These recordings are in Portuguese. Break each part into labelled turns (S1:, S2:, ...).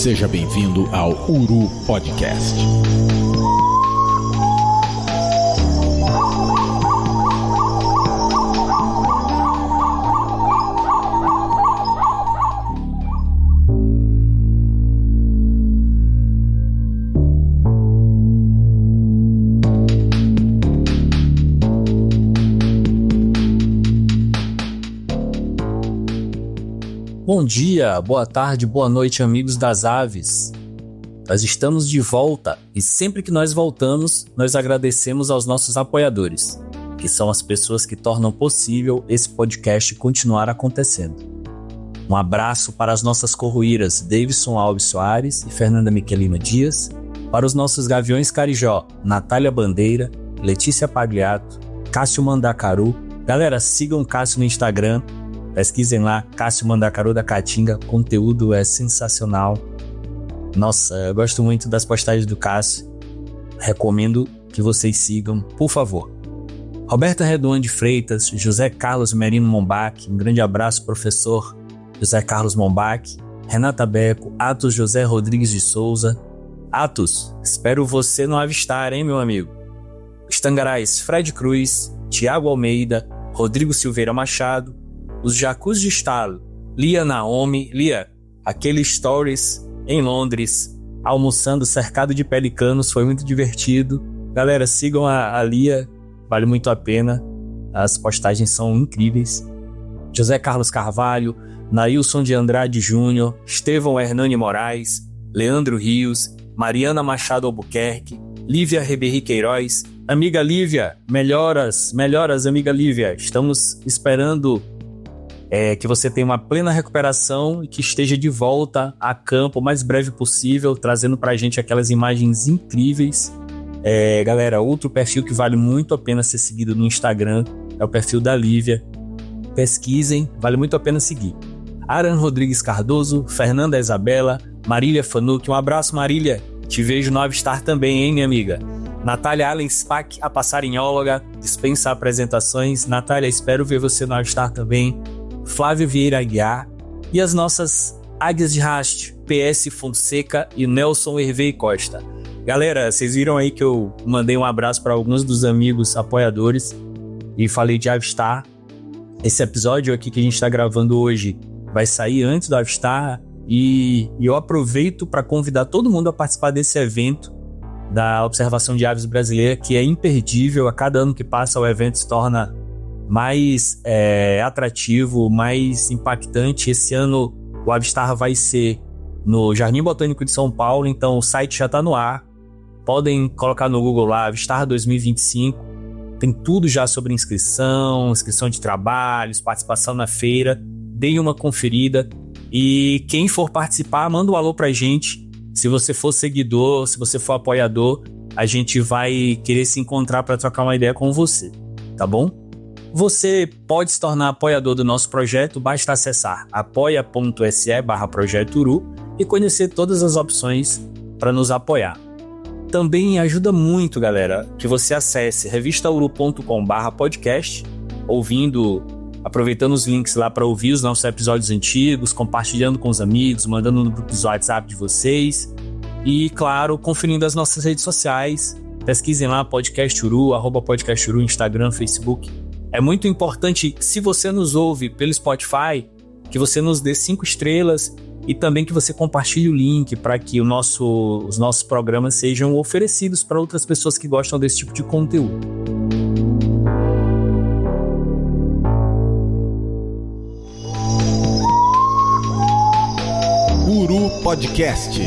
S1: Seja bem-vindo ao Uru Podcast.
S2: Bom dia, boa tarde, boa noite, amigos das aves. Nós estamos de volta e sempre que nós voltamos, nós agradecemos aos nossos apoiadores, que são as pessoas que tornam possível esse podcast continuar acontecendo. Um abraço para as nossas corruíras Davidson Alves Soares e Fernanda Miquelina Dias, para os nossos gaviões Carijó, Natália Bandeira, Letícia Pagliato, Cássio Mandacaru. Galera, sigam o Cássio no Instagram. Pesquisem lá, Cássio Mandacaru da Caatinga, conteúdo é sensacional. Nossa, eu gosto muito das postagens do Cássio, recomendo que vocês sigam, por favor. Roberta Redondo de Freitas, José Carlos Merino Mombach, um grande abraço, professor José Carlos Mombach, Renata Beco, Atos José Rodrigues de Souza. Atos, espero você no Avistar, hein, meu amigo? Estangarais, Fred Cruz, Tiago Almeida, Rodrigo Silveira Machado, os Jacuz de Estalo, Lia Naomi. Lia, aquele stories em Londres, almoçando cercado de pelicanos, foi muito divertido. Galera, sigam a Lia, vale muito a pena, as postagens são incríveis. José Carlos Carvalho, Nailson de Andrade Júnior, Estevão Hernani Moraes, Leandro Rios, Mariana Machado Albuquerque, Lívia Reberri Queiroz. Amiga Lívia, melhoras, amiga Lívia, estamos esperando que você tenha uma plena recuperação e que esteja de volta a campo o mais breve possível, trazendo pra gente aquelas imagens incríveis. Galera, outro perfil que vale muito a pena ser seguido no Instagram é o perfil da Lívia. Pesquisem, vale muito a pena seguir. Aran Rodrigues Cardoso, Fernanda Isabela, Marília Fanuc. Um abraço, Marília. Te vejo no Avistar também, hein, minha amiga? Natália Allen Spack, a passarinhóloga, dispensa apresentações. Natália, espero ver você no Avistar também. Flávio Vieira Aguiar e as nossas águias de haste, PS Fonseca e Nelson Hervey Costa. Galera, vocês viram aí que eu mandei um abraço para alguns dos amigos apoiadores e falei de Avistar. Esse episódio aqui que a gente está gravando hoje vai sair antes do Avistar e eu aproveito para convidar todo mundo a participar desse evento da Observação de Aves Brasileira, que é imperdível. A cada ano que passa o evento se torna mais atrativo, mais impactante. Esse ano o Avistar vai ser no Jardim Botânico de São Paulo, então o site já está no ar. Podem colocar no Google lá, Avistar 2025. Tem tudo já sobre inscrição de trabalhos, participação na feira. Deem uma conferida. E quem for participar, manda um alô pra gente. Se você for seguidor, se você for apoiador, a gente vai querer se encontrar para trocar uma ideia com você, tá bom? Você pode se tornar apoiador do nosso projeto, basta acessar apoia.se/Projeto Uru e conhecer todas as opções para nos apoiar. Também ajuda muito, galera, que você acesse revistauru.com/podcast, aproveitando os links lá para ouvir os nossos episódios antigos, compartilhando com os amigos, mandando no grupo do WhatsApp de vocês e, claro, conferindo as nossas redes sociais. Pesquisem lá Podcast Uru, @Podcast Uru, Instagram, Facebook. É muito importante, se você nos ouve pelo Spotify, que você nos dê 5 estrelas e também que você compartilhe o link para que os nossos programas sejam oferecidos para outras pessoas que gostam desse tipo de conteúdo.
S1: Uru Podcast.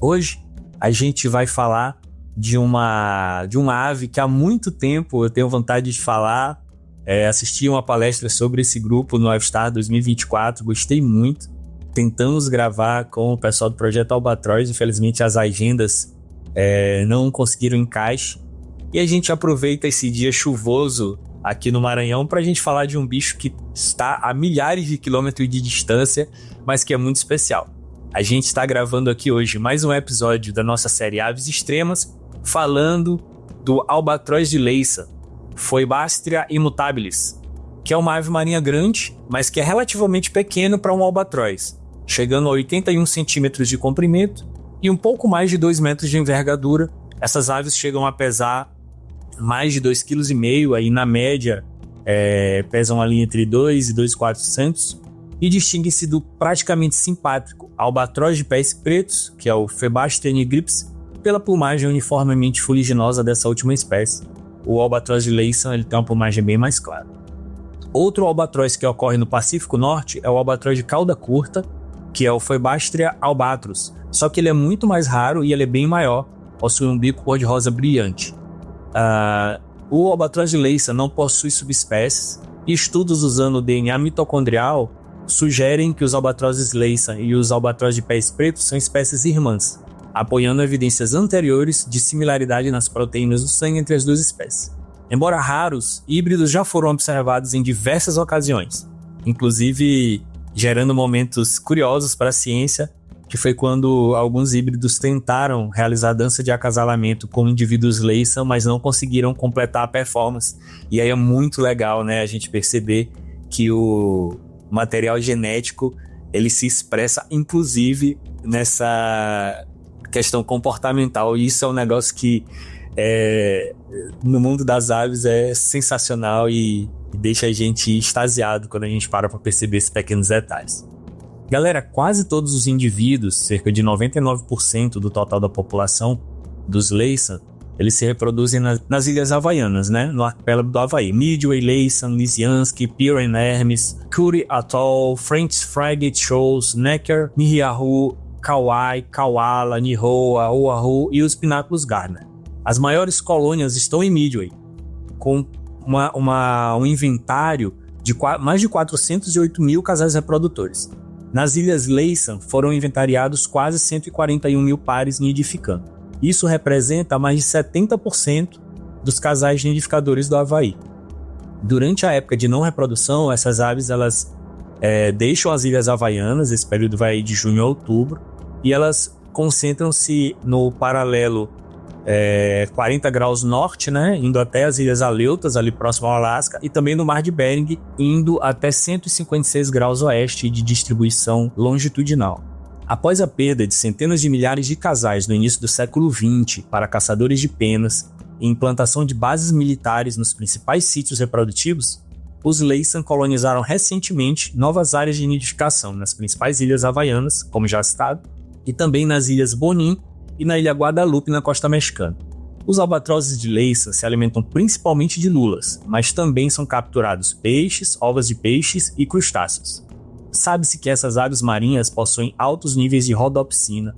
S2: Hoje a gente vai falar de uma ave que há muito tempo eu tenho vontade de falar. Assisti uma palestra sobre esse grupo no Avistar 2024, gostei muito. Tentamos gravar com o pessoal do Projeto Albatroz, infelizmente as agendas não conseguiram encaixe. E a gente aproveita esse dia chuvoso aqui no Maranhão para a gente falar de um bicho que está a milhares de quilômetros de distância, mas que é muito especial. A gente está gravando aqui hoje mais um episódio da nossa série Aves Extremas falando do albatroz de Laysan, Phoebastria immutabilis, que é uma ave marinha grande, mas que é relativamente pequeno para um albatroz, chegando a 81 centímetros de comprimento e um pouco mais de 2 metros de envergadura. Essas aves chegam a pesar mais de 2,5 kg, aí na média pesam ali entre 2 e 2.400, e distingue-se do praticamente simpátrico albatroz de pés pretos, que é o Phoebastria nigrips, pela plumagem uniformemente fuliginosa dessa última espécie. O albatroz de Laysan ele tem uma plumagem bem mais clara. Outro albatroz que ocorre no Pacífico Norte é o albatroz de cauda curta, que é o Phoebastria albatros, só que ele é muito mais raro e ele é bem maior, possui um bico cor-de-rosa brilhante. O albatroz de Laysan não possui subespécies, e estudos usando o DNA mitocondrial sugerem que os albatrozes Laysan e os albatrozes de pés pretos são espécies irmãs, apoiando evidências anteriores de similaridade nas proteínas do sangue entre as duas espécies. Embora raros, híbridos já foram observados em diversas ocasiões, inclusive gerando momentos curiosos para a ciência, que foi quando alguns híbridos tentaram realizar dança de acasalamento com indivíduos Laysan, mas não conseguiram completar a performance. E aí é muito legal, né, a gente perceber que o material genético ele se expressa inclusive nessa questão comportamental, e isso é um negócio que no mundo das aves é sensacional e deixa a gente extasiado quando a gente para perceber esses pequenos detalhes. Galera, quase todos os indivíduos, cerca de 99% do total da população dos Laysan, eles se reproduzem nas Ilhas Havaianas, né? No arquipélago do Havaí. Midway, Laysan, Lisiansky, Piran Hermes, Curry Atoll, French Frigate Shoals, Necker, Nihiahu, Kauai, Kauala, Nihoa, Oahu e os Pináculos Gardner. As maiores colônias estão em Midway, com um inventário de mais de 408 mil casais reprodutores. Nas Ilhas Laysan foram inventariados quase 141 mil pares nidificando. Isso representa mais de 70% dos casais nidificadores do Havaí. Durante a época de não reprodução, essas aves elas deixam as Ilhas Havaianas, esse período vai de junho a outubro, e elas concentram-se no paralelo 40 graus norte, né, indo até as Ilhas Aleutas, ali próximo ao Alasca, e também no Mar de Bering, indo até 156 graus oeste de distribuição longitudinal. Após a perda de centenas de milhares de casais no início do século XX para caçadores de penas e implantação de bases militares nos principais sítios reprodutivos, os Laysan colonizaram recentemente novas áreas de nidificação nas principais ilhas havaianas, como já citado, e também nas Ilhas Bonin e na Ilha Guadalupe, na costa mexicana. Os albatrozes de Laysan se alimentam principalmente de lulas, mas também são capturados peixes, ovas de peixes e crustáceos. Sabe-se que essas aves marinhas possuem altos níveis de rodopsina,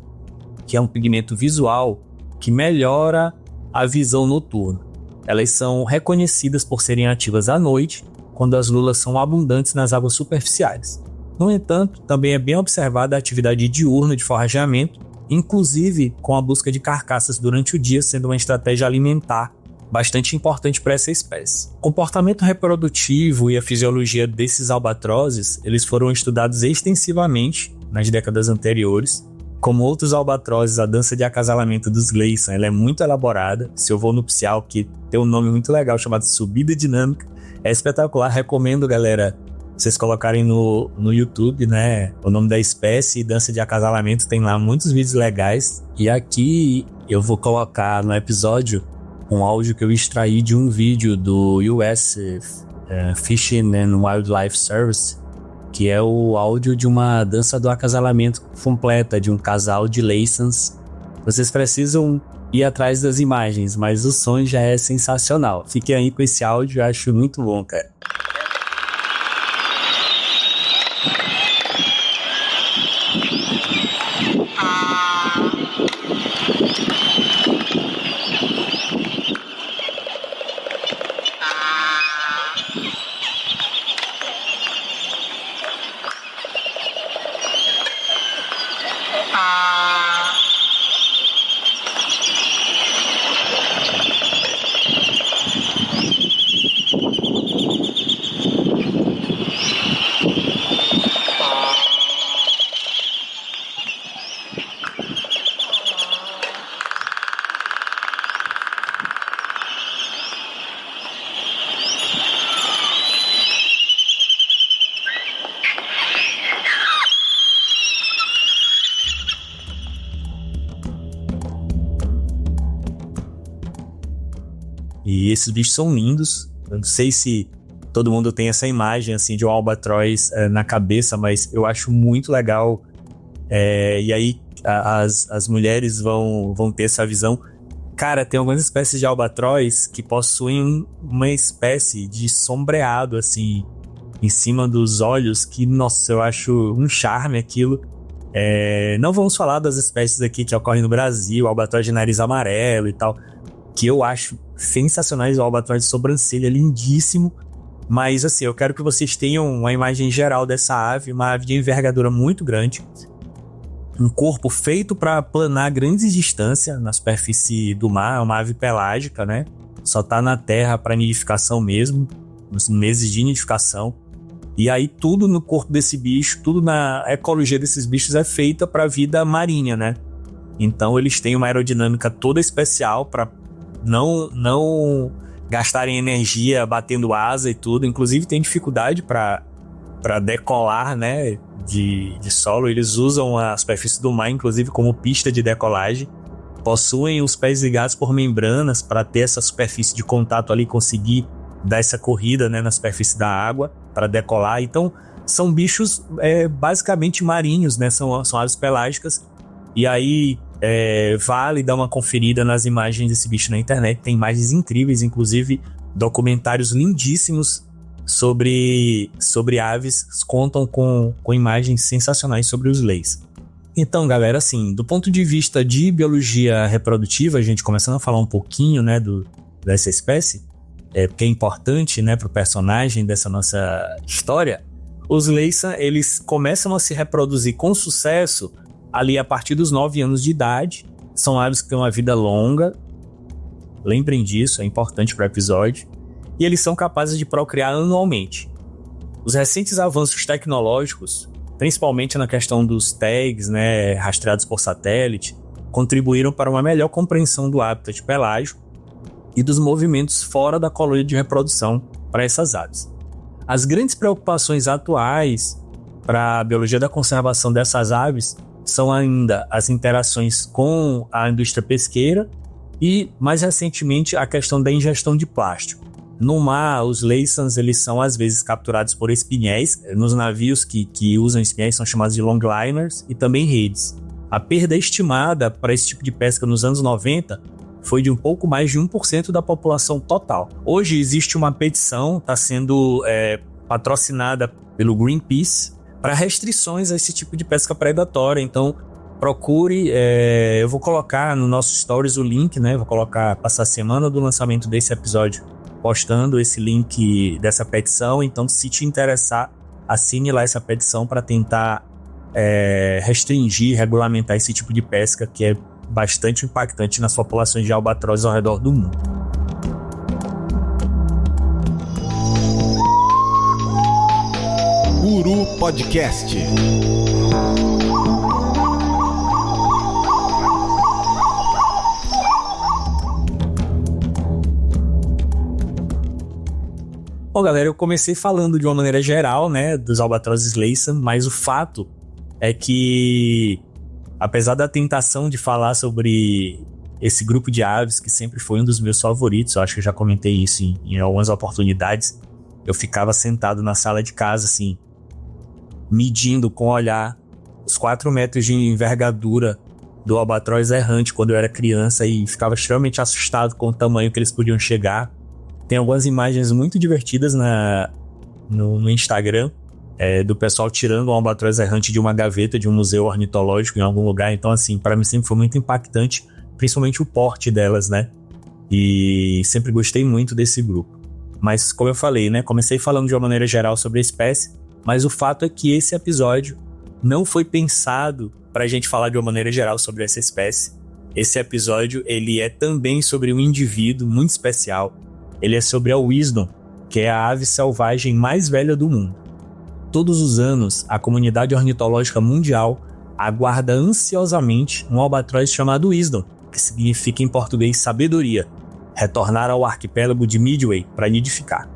S2: que é um pigmento visual que melhora a visão noturna. Elas são reconhecidas por serem ativas à noite, quando as lulas são abundantes nas águas superficiais. No entanto, também é bem observada a atividade diurna de forrageamento, inclusive com a busca de carcaças durante o dia, sendo uma estratégia alimentar bastante importante para essa espécie. O comportamento reprodutivo e a fisiologia desses albatrozes, eles foram estudados extensivamente nas décadas anteriores. Como outros albatrozes, a dança de acasalamento dos Laysan ela é muito elaborada. Seu voo nupcial, que tem um nome muito legal chamado Subida Dinâmica, é espetacular. Recomendo, galera, vocês colocarem no YouTube, né, o nome da espécie e dança de acasalamento, tem lá muitos vídeos legais. E aqui eu vou colocar no episódio um áudio que eu extraí de um vídeo do US Fishing and Wildlife Service, que é o áudio de uma dança do acasalamento completa de um casal de Laysans. Vocês precisam ir atrás das imagens, mas o som já é sensacional. Fiquem aí com esse áudio, eu acho muito bom, cara. E esses bichos são lindos. Eu não sei se todo mundo tem essa imagem assim de um albatroz na cabeça, mas eu acho muito legal. E aí as mulheres vão ter essa visão. Cara, tem algumas espécies de albatroz que possuem uma espécie de sombreado assim em cima dos olhos que, nossa, eu acho um charme aquilo. Não vamos falar das espécies aqui que ocorrem no Brasil, albatroz de nariz amarelo e tal, que eu acho sensacionais. O albatroz de sobrancelha, lindíssimo. Mas assim, eu quero que vocês tenham uma imagem geral dessa ave, uma ave de envergadura muito grande, um corpo feito para planar grandes distâncias na superfície do mar, uma ave pelágica, né? Só tá na terra para nidificação mesmo, nos meses de nidificação. E aí tudo no corpo desse bicho, tudo na ecologia desses bichos é feita para vida marinha, né? Então eles têm uma aerodinâmica toda especial para não gastarem energia batendo asa e tudo. Inclusive tem dificuldade para decolar, né, de solo. Eles usam a superfície do mar, inclusive, como pista de decolagem. Possuem os pés ligados por membranas para ter essa superfície de contato ali, conseguir dar essa corrida, né, na superfície da água para decolar. Então são bichos basicamente marinhos, né, são aves pelágicas. E aí vale dar uma conferida nas imagens desse bicho na internet. Tem imagens incríveis, inclusive documentários lindíssimos sobre aves, contam com imagens sensacionais sobre os leis. Então, galera, assim, do ponto de vista de biologia reprodutiva, a gente começando a falar um pouquinho, né, dessa espécie, porque é importante, né, para o personagem dessa nossa história. Os Laysan, eles começam a se reproduzir com sucesso ali a partir dos 9 anos de idade. São aves que têm uma vida longa, lembrem disso, é importante para o episódio, e eles são capazes de procriar anualmente. Os recentes avanços tecnológicos, principalmente na questão dos tags, né, rastreados por satélite, contribuíram para uma melhor compreensão do hábitat pelágico e dos movimentos fora da colônia de reprodução para essas aves. As grandes preocupações atuais para a biologia da conservação dessas aves são ainda as interações com a indústria pesqueira e, mais recentemente, a questão da ingestão de plástico. No mar, os Laysans, eles são às vezes capturados por espinhéis. Nos navios que usam espinhéis são chamados de longliners e também redes. A perda estimada para esse tipo de pesca nos anos 90 foi de um pouco mais de 1% da população total. Hoje existe uma petição, está sendo patrocinada pelo Greenpeace, para restrições a esse tipo de pesca predatória. Então procure, eu vou colocar no nosso stories o link, né? Vou passar a semana do lançamento desse episódio postando esse link dessa petição. Então, se te interessar, assine lá essa petição para tentar restringir, regulamentar esse tipo de pesca que é bastante impactante nas populações de albatrozes ao redor do mundo.
S1: Uru Podcast.
S2: Bom, galera, eu comecei falando de uma maneira geral, né, dos albatrozes Laysan, mas o fato é que, apesar da tentação de falar sobre esse grupo de aves, que sempre foi um dos meus favoritos, eu acho que eu já comentei isso em algumas oportunidades, eu ficava sentado na sala de casa, assim, medindo com o olhar os 4 metros de envergadura do albatroz errante quando eu era criança e ficava extremamente assustado com o tamanho que eles podiam chegar. Tem algumas imagens muito divertidas no Instagram, do pessoal tirando um albatroz errante de uma gaveta de um museu ornitológico em algum lugar. Então, assim, para mim sempre foi muito impactante, principalmente o porte delas, né? E sempre gostei muito desse grupo. Mas, como eu falei, né? Comecei falando de uma maneira geral sobre a espécie, mas o fato é que esse episódio não foi pensado para a gente falar de uma maneira geral sobre essa espécie. Esse episódio, ele é também sobre um indivíduo muito especial. Ele é sobre a Wisdom, que é a ave selvagem mais velha do mundo. Todos os anos, a comunidade ornitológica mundial aguarda ansiosamente um albatroz chamado Wisdom, que significa em português sabedoria, retornar ao arquipélago de Midway para nidificar.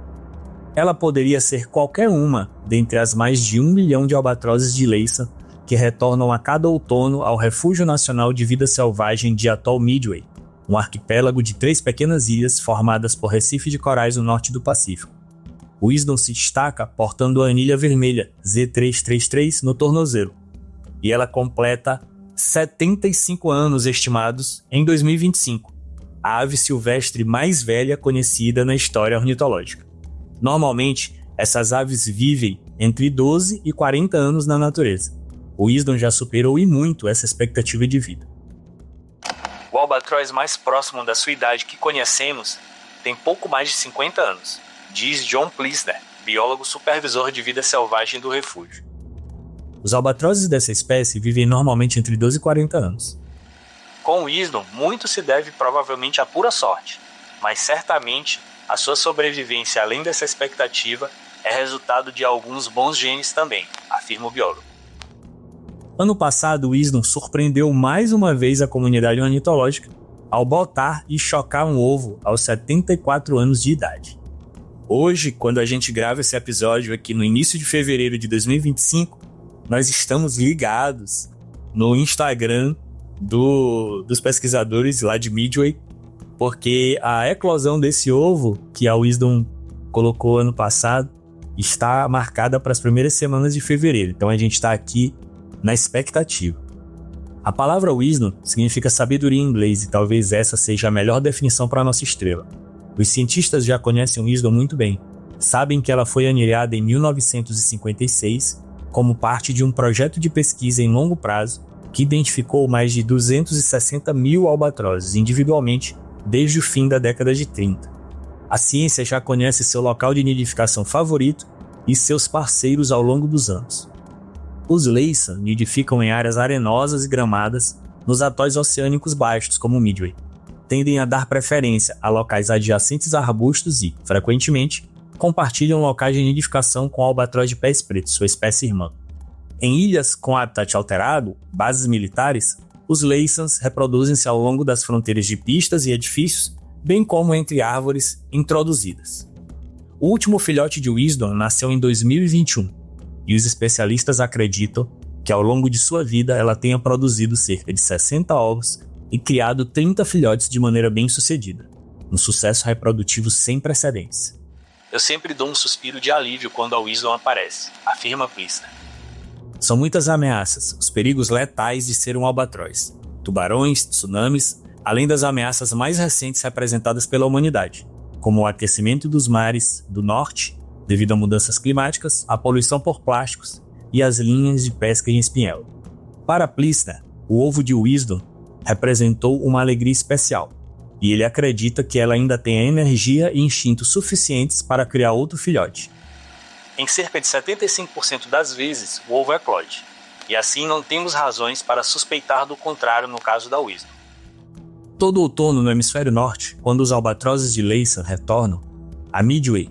S2: Ela poderia ser qualquer uma dentre as mais de 1 milhão de albatrozes de Laysan que retornam a cada outono ao Refúgio Nacional de Vida Selvagem de Atoll Midway, um arquipélago de 3 pequenas ilhas formadas por recife de corais no norte do Pacífico. O Wisdom se destaca portando a anilha vermelha Z333 no tornozelo, e ela completa 75 anos estimados em 2025, a ave silvestre mais velha conhecida na história ornitológica. Normalmente, essas aves vivem entre 12 e 40 anos na natureza. O Wisdom já superou e muito essa expectativa de vida. O albatroz mais próximo da sua idade que conhecemos tem pouco mais de 50 anos, diz John Plissner, biólogo supervisor de vida selvagem do refúgio. Os albatrozes dessa espécie vivem normalmente entre 12 e 40 anos. Com o Wisdom, muito se deve provavelmente à pura sorte, mas certamente a sua sobrevivência além dessa expectativa é resultado de alguns bons genes também, afirma o biólogo. Ano passado, o Wisdom surpreendeu mais uma vez a comunidade ornitológica ao botar e chocar um ovo aos 74 anos de idade. Hoje, quando a gente grava esse episódio aqui no início de fevereiro de 2025, nós estamos ligados no Instagram dos pesquisadores lá de Midway, porque a eclosão desse ovo que a Wisdom colocou ano passado está marcada para as primeiras semanas de fevereiro. Então a gente está aqui na expectativa. A palavra Wisdom significa sabedoria em inglês e talvez essa seja a melhor definição para a nossa estrela. Os cientistas já conhecem Wisdom muito bem. Sabem que ela foi anilhada em 1956 como parte de um projeto de pesquisa em longo prazo que identificou mais de 260 mil albatrozes individualmente desde o fim da década de 30. A ciência já conhece seu local de nidificação favorito e seus parceiros ao longo dos anos. Os Laysan nidificam em áreas arenosas e gramadas nos atóis oceânicos baixos, como o Midway. Tendem a dar preferência a locais adjacentes a arbustos e, frequentemente, compartilham locais de nidificação com o albatroz de pés pretos, sua espécie irmã. Em ilhas com habitat alterado, bases militares, os Laysans reproduzem-se ao longo das fronteiras de pistas e edifícios, bem como entre árvores introduzidas. O último filhote de Wisdom nasceu em 2021, e os especialistas acreditam que ao longo de sua vida ela tenha produzido cerca de 60 ovos e criado 30 filhotes de maneira bem sucedida, um sucesso reprodutivo sem precedentes. Eu sempre dou um suspiro de alívio quando a Wisdom aparece, afirma Plissner. São muitas ameaças, os perigos letais de ser um albatroz, tubarões, tsunamis, além das ameaças mais recentes representadas pela humanidade, como o aquecimento dos mares do norte, devido a mudanças climáticas, a poluição por plásticos e as linhas de pesca em espinhel. Para Plissner, o ovo de Wisdom representou uma alegria especial, e ele acredita que ela ainda tem energia e instinto suficientes para criar outro filhote. Em cerca de 75% das vezes, o ovo eclode, e assim não temos razões para suspeitar do contrário no caso da Wisdom. Todo outono no hemisfério norte, quando os albatrozes de Laysan retornam a Midway,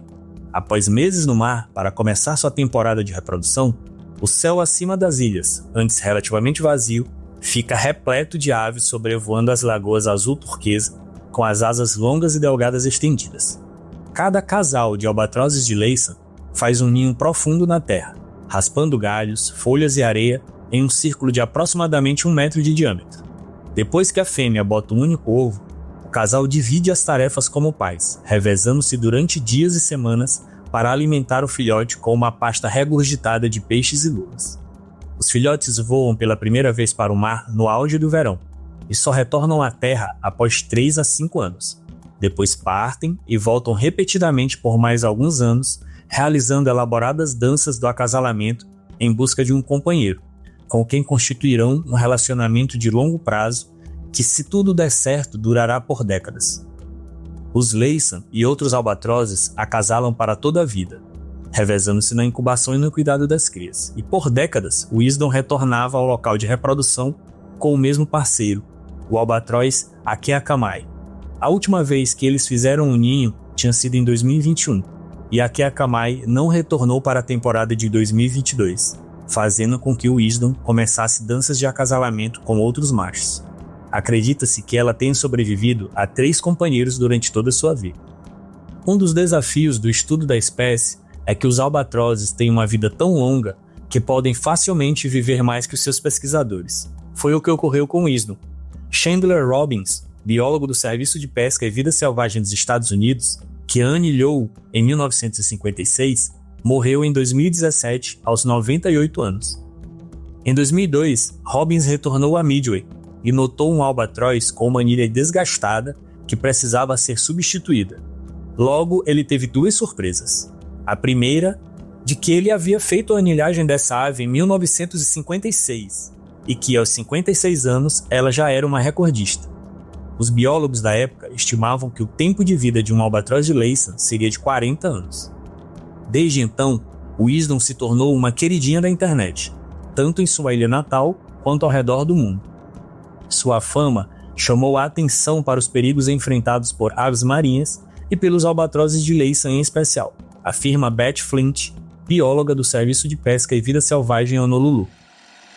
S2: após meses no mar para começar sua temporada de reprodução, o céu acima das ilhas, antes relativamente vazio, fica repleto de aves sobrevoando as lagoas azul turquesa com as asas longas e delgadas estendidas. Cada casal de albatrozes de Laysan faz um ninho profundo na terra, raspando galhos, folhas e areia em um círculo de aproximadamente 1 metro de diâmetro. Depois que a fêmea bota um único ovo, o casal divide as tarefas como pais, revezando-se durante dias e semanas para alimentar o filhote com uma pasta regurgitada de peixes e lulas. Os filhotes voam pela primeira vez para o mar no auge do verão e só retornam à terra após 3 a 5 anos. Depois partem e voltam repetidamente por mais alguns anos, realizando elaboradas danças do acasalamento em busca de um companheiro, com quem constituirão um relacionamento de longo prazo que, se tudo der certo, durará por décadas. Os Laysan e outros albatrozes acasalam para toda a vida, revezando-se na incubação e no cuidado das crias, e por décadas o Wisdom retornava ao local de reprodução com o mesmo parceiro, o albatroz Akeakamai. A última vez que eles fizeram um ninho tinha sido em 2021, e Akeakamai não retornou para a temporada de 2022, fazendo com que o Wisdom começasse danças de acasalamento com outros machos. Acredita-se que ela tenha sobrevivido a 3 companheiros durante toda a sua vida. Um dos desafios do estudo da espécie é que os albatrozes têm uma vida tão longa que podem facilmente viver mais que os seus pesquisadores. Foi o que ocorreu com Wisdom. Chandler Robbins, biólogo do Serviço de Pesca e Vida Selvagem dos Estados Unidos, que anilhou em 1956, morreu em 2017 aos 98 anos. Em 2002, Robbins retornou a Midway e notou um albatroz com uma anilha desgastada que precisava ser substituída. Logo, ele teve duas surpresas. A primeira, de que ele havia feito a anilhagem dessa ave em 1956 e que, aos 56 anos, ela já era uma recordista. Os biólogos da época estimavam que o tempo de vida de um albatroz de Laysan seria de 40 anos. Desde então, o Wisdom se tornou uma queridinha da internet, tanto em sua ilha natal quanto ao redor do mundo. Sua fama chamou a atenção para os perigos enfrentados por aves marinhas e pelos albatrozes de Laysan em especial, afirma Beth Flint, bióloga do Serviço de Pesca e Vida Selvagem em Honolulu.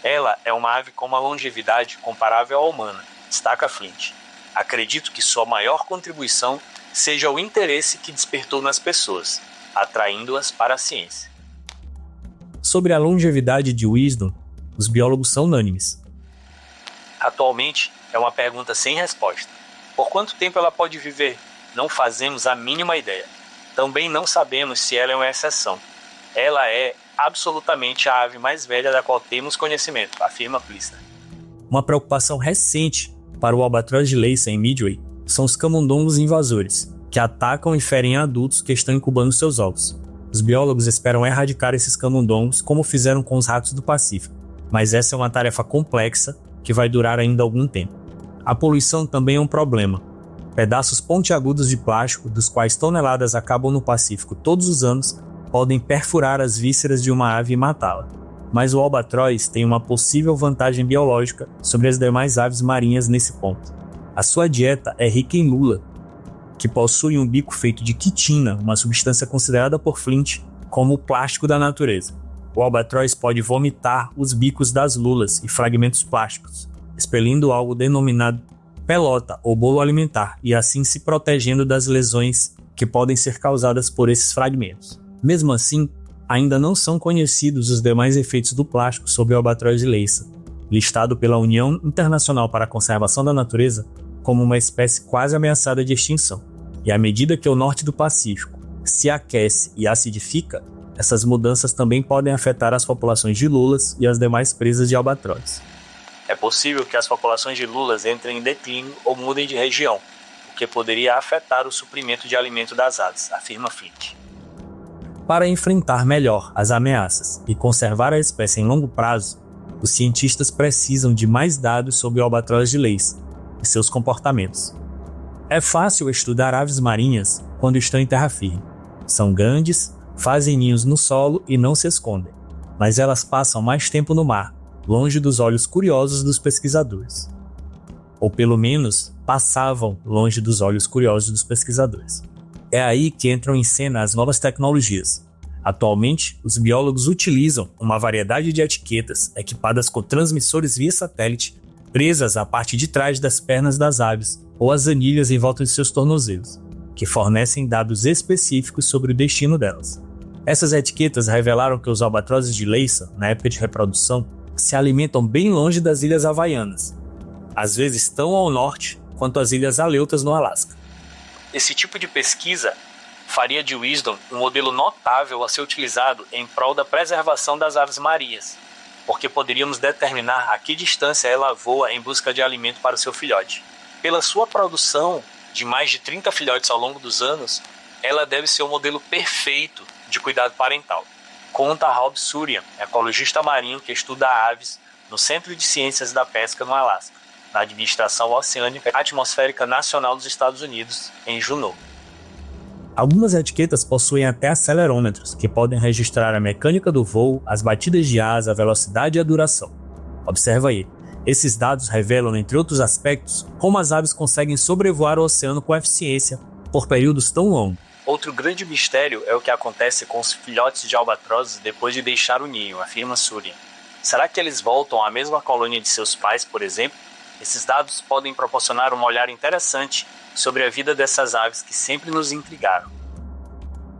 S2: Ela é uma ave com uma longevidade comparável à humana, destaca Flint. Acredito que sua maior contribuição seja o interesse que despertou nas pessoas, atraindo-as para a ciência. Sobre a longevidade de Wisdom, os biólogos são unânimes. Atualmente, é uma pergunta sem resposta. Por quanto tempo ela pode viver? Não fazemos a mínima ideia. Também não sabemos se ela é uma exceção. Ela é absolutamente a ave mais velha da qual temos conhecimento, afirma Plister. Uma preocupação recente para o albatroz de Laysan em Midway são os camundongos invasores, que atacam e ferem adultos que estão incubando seus ovos. Os biólogos esperam erradicar esses camundongos como fizeram com os ratos do Pacífico, mas essa é uma tarefa complexa que vai durar ainda algum tempo. A poluição também é um problema. Pedaços pontiagudos de plástico, dos quais toneladas acabam no Pacífico todos os anos, podem perfurar as vísceras de uma ave e matá-la. Mas o albatroz tem uma possível vantagem biológica sobre as demais aves marinhas nesse ponto. A sua dieta é rica em lula, que possui um bico feito de quitina, uma substância considerada por Flint como o plástico da natureza. O albatroz pode vomitar os bicos das lulas e fragmentos plásticos, expelindo algo denominado pelota ou bolo alimentar e assim se protegendo das lesões que podem ser causadas por esses fragmentos. Mesmo assim, ainda não são conhecidos os demais efeitos do plástico sobre o albatroz de Laysan, listado pela União Internacional para a Conservação da Natureza como uma espécie quase ameaçada de extinção. E à medida que o norte do Pacífico se aquece e acidifica, essas mudanças também podem afetar as populações de lulas e as demais presas de albatroz. É possível que as populações de lulas entrem em declínio ou mudem de região, o que poderia afetar o suprimento de alimento das aves, afirma Flint. Para enfrentar melhor as ameaças e conservar a espécie em longo prazo, os cientistas precisam de mais dados sobre o albatroz de Laysan e seus comportamentos. É fácil estudar aves marinhas quando estão em terra firme. São grandes, fazem ninhos no solo e não se escondem, mas elas passam mais tempo no mar, longe dos olhos curiosos dos pesquisadores. Ou pelo menos, passavam longe dos olhos curiosos dos pesquisadores. É aí que entram em cena as novas tecnologias. Atualmente, os biólogos utilizam uma variedade de etiquetas equipadas com transmissores via satélite presas à parte de trás das pernas das aves ou às anilhas em volta de seus tornozelos, que fornecem dados específicos sobre o destino delas. Essas etiquetas revelaram que os albatrozes de Laysan, na época de reprodução, se alimentam bem longe das ilhas havaianas, às vezes tão ao norte quanto as ilhas Aleutas no Alasca. Esse tipo de pesquisa faria de Wisdom um modelo notável a ser utilizado em prol da preservação das aves marinhas, porque poderíamos determinar a que distância ela voa em busca de alimento para o seu filhote. Pela sua produção de mais de 30 filhotes ao longo dos anos, ela deve ser o modelo perfeito de cuidado parental. Conta Rob Surian, ecologista marinho que estuda aves no Centro de Ciências da Pesca no Alasca, na Administração Oceânica e Atmosférica Nacional dos Estados Unidos, em Juneau. Algumas etiquetas possuem até acelerômetros, que podem registrar a mecânica do voo, as batidas de asa, a velocidade e a duração. Observa aí. Esses dados revelam, entre outros aspectos, como as aves conseguem sobrevoar o oceano com eficiência por períodos tão longos. Outro grande mistério é o que acontece com os filhotes de albatrozes depois de deixar o ninho, afirma Surian. Será que eles voltam à mesma colônia de seus pais, por exemplo? Esses dados podem proporcionar um olhar interessante sobre a vida dessas aves que sempre nos intrigaram.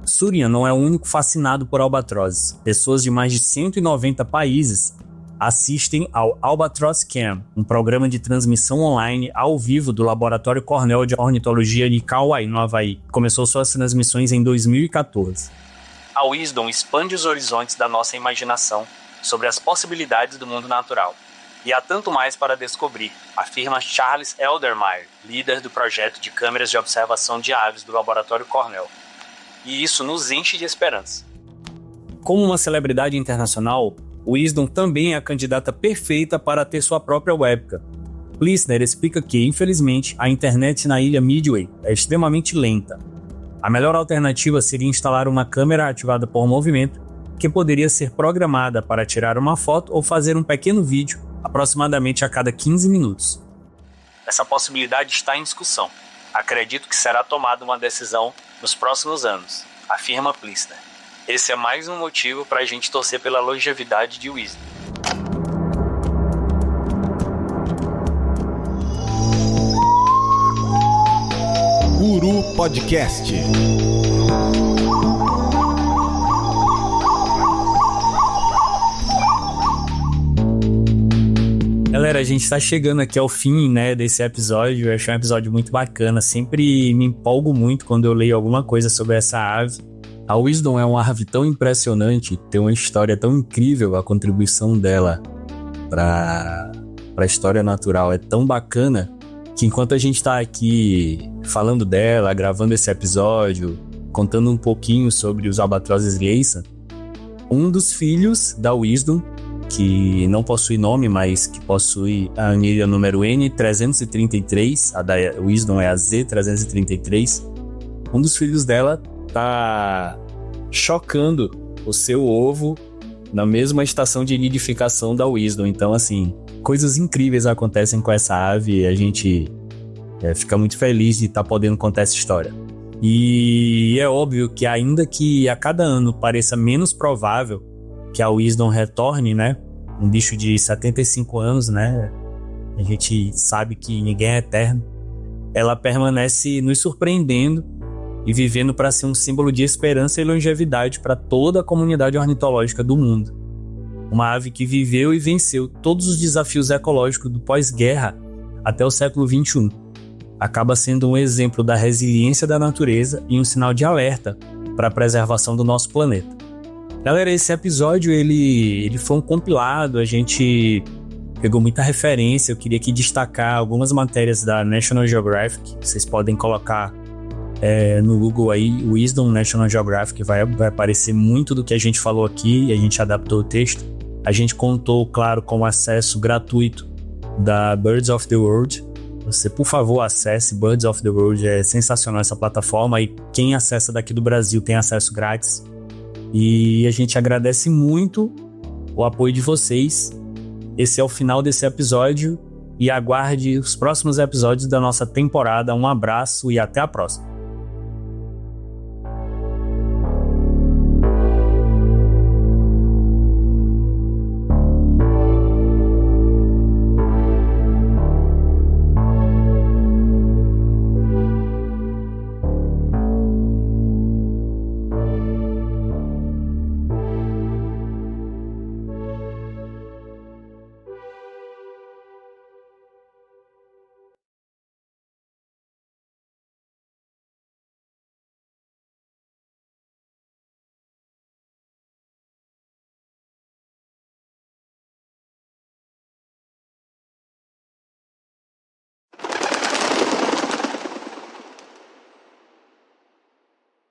S2: Surian não é o único fascinado por albatrozes. Pessoas de mais de 190 países assistem ao Albatross Cam, um programa de transmissão online ao vivo do Laboratório Cornell de Ornitologia de Kauai, no Havaí. Começou suas transmissões em 2014. A Wisdom expande os horizontes da nossa imaginação sobre as possibilidades do mundo natural. E há tanto mais para descobrir, afirma Charles Eldermeyer, líder do projeto de câmeras de observação de aves do Laboratório Cornell. E isso nos enche de esperança. Como uma celebridade internacional, Wisdom também é a candidata perfeita para ter sua própria webcam. Plissner explica que, infelizmente, a internet na ilha Midway é extremamente lenta. A melhor alternativa seria instalar uma câmera ativada por movimento, que poderia ser programada para tirar uma foto ou fazer um pequeno vídeo, aproximadamente a cada 15 minutos. Essa possibilidade está em discussão. Acredito que será tomada uma decisão nos próximos anos, afirma Plissner. Esse é mais um motivo para a gente torcer pela longevidade de Wisdom.
S1: Uru Podcast.
S2: Galera, a gente está chegando aqui ao fim, né, desse episódio. Eu achei um episódio muito bacana. Sempre me empolgo muito quando eu leio alguma coisa sobre essa ave. A Wisdom é uma ave tão impressionante, tem uma história tão incrível. A contribuição dela para a história natural é tão bacana que enquanto a gente está aqui falando dela, gravando esse episódio, contando um pouquinho sobre os albatrozes Laysan, um dos filhos da Wisdom, que não possui nome, mas que possui a anilha número N333, a da Wisdom é a Z333, um dos filhos dela tá chocando o seu ovo na mesma estação de nidificação da Wisdom. Então, assim, coisas incríveis acontecem com essa ave e a gente fica muito feliz de estar podendo contar essa história. E é óbvio que ainda que a cada ano pareça menos provável que a Wisdom retorne, né? Um bicho de 75 anos, né? A gente sabe que ninguém é eterno. Ela permanece nos surpreendendo e vivendo para ser um símbolo de esperança e longevidade para toda a comunidade ornitológica do mundo. Uma ave que viveu e venceu todos os desafios ecológicos do pós-guerra até o século XXI. Acaba sendo um exemplo da resiliência da natureza e um sinal de alerta para a preservação do nosso planeta. Galera, esse episódio ele foi um compilado, a gente pegou muita referência. Eu queria aqui destacar algumas matérias da National Geographic. Vocês podem colocar no Google aí, Wisdom National Geographic, vai aparecer muito do que a gente falou aqui e a gente adaptou o texto. A gente contou, claro, com o acesso gratuito da Birds of the World. Você, por favor, acesse Birds of the World, é sensacional essa plataforma e quem acessa daqui do Brasil tem acesso grátis. E a gente agradece muito o apoio de vocês. Esse é o final desse episódio e aguarde os próximos episódios da nossa temporada. Um abraço e até a próxima.